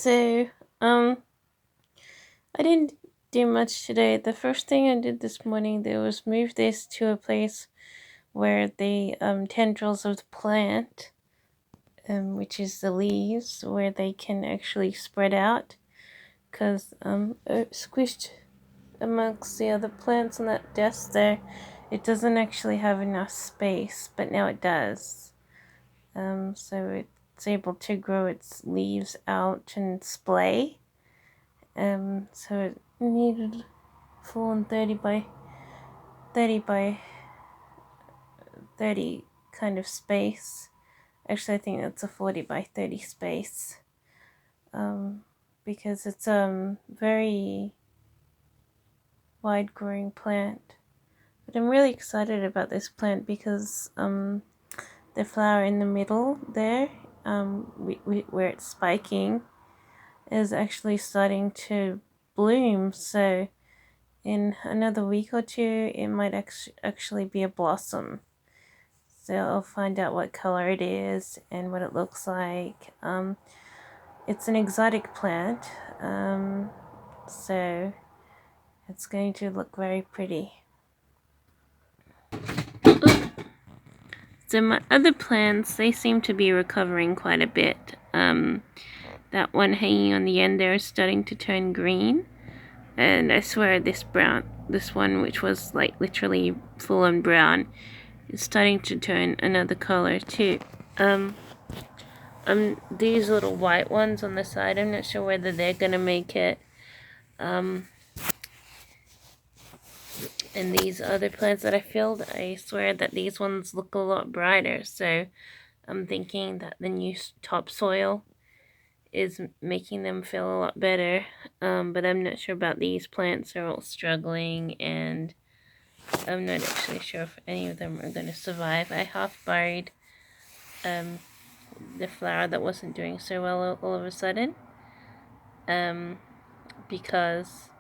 So, um, I didn't do much today. The first thing I did this morning there was move this to a place where the tendrils of the plant, which is the leaves, where they can actually spread out, because squished amongst the other plants on that desk there, it doesn't actually have enough space, but now it does. So it's able to grow its leaves out and splay. So it needed full on 30 by 30 kind of space. Actually, I think that's a 40 by 30 space. Because it's very wide growing plant. But I'm really excited about this plant because the flower in the middle there, where it's spiking, is actually starting to bloom. So in another week or two, it might actually be a blossom. So I'll find out what color it is and what it looks like. It's an exotic plant, so it's going to look very pretty. So my other plants, they seem to be recovering quite a bit. That one hanging on the end there is starting to turn green. And I swear this one, which was like literally full on brown, is starting to turn another color too. These little white ones on the side, I'm not sure whether they're gonna make it. And these other plants that I filled, I swear that these ones look a lot brighter. So I'm thinking that the new topsoil is making them feel a lot better. But I'm not sure about these plants. They're all struggling, and I'm not actually sure if any of them are going to survive. I half buried the flower that wasn't doing so well all of a sudden. Because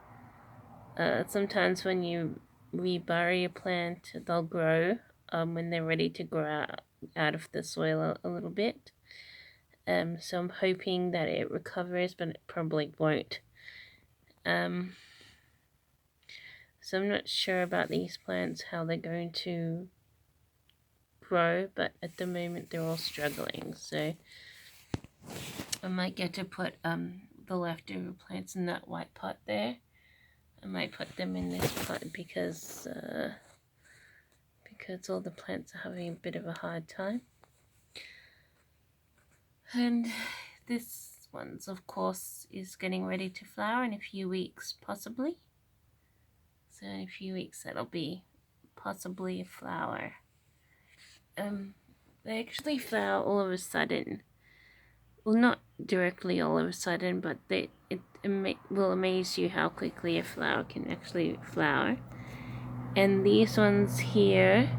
sometimes when you rebury a plant, they'll grow when they're ready to grow out of the soil a little bit. So I'm hoping that it recovers, but it probably won't. So I'm not sure about these plants, how they're going to grow, but at the moment they're all struggling. So I might get to put the leftover plants in that white pot there. I might put them in this pot because all the plants are having a bit of a hard time. And this one's, of course, is getting ready to flower in a few weeks, possibly. So in a few weeks that'll be possibly a flower. They actually flower all of a sudden. Well, not directly all of a sudden, but it will amaze you how quickly a flower can actually flower. And these ones here,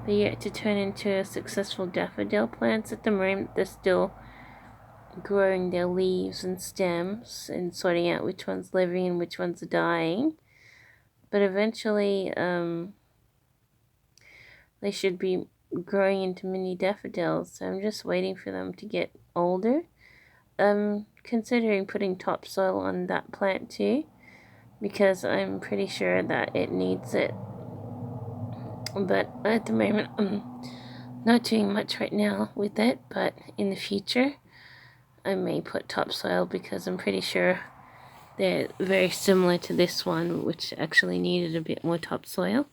they're yet to turn into successful daffodil plants. At the moment, they're still growing their leaves and stems and sorting out which one's living and which ones are dying. But eventually, they should be growing into mini daffodils. So I'm just waiting for them to get older. Considering putting topsoil on that plant too, because I'm pretty sure that it needs it. But at the moment, I'm not doing much right now with it, but in the future, I may put topsoil because I'm pretty sure they're very similar to this one, which actually needed a bit more topsoil.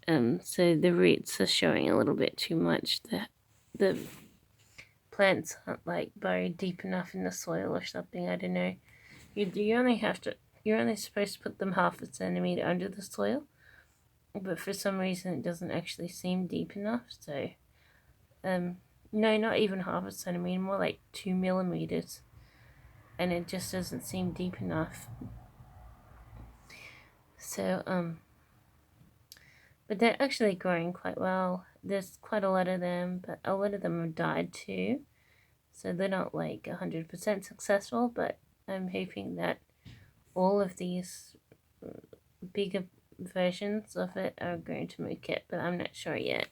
So the roots are showing a little bit too much. The plants aren't like buried deep enough in the soil or something. I don't know. You're only supposed to put them half a centimeter under the soil, but for some reason it doesn't actually seem deep enough. So, no, not even half a centimeter, more like 2 millimeters, and it just doesn't seem deep enough. So, but they're actually growing quite well. There's quite a lot of them, but a lot of them have died too. So they're not like 100% successful, but I'm hoping that all of these bigger versions of it are going to make it, but I'm not sure yet.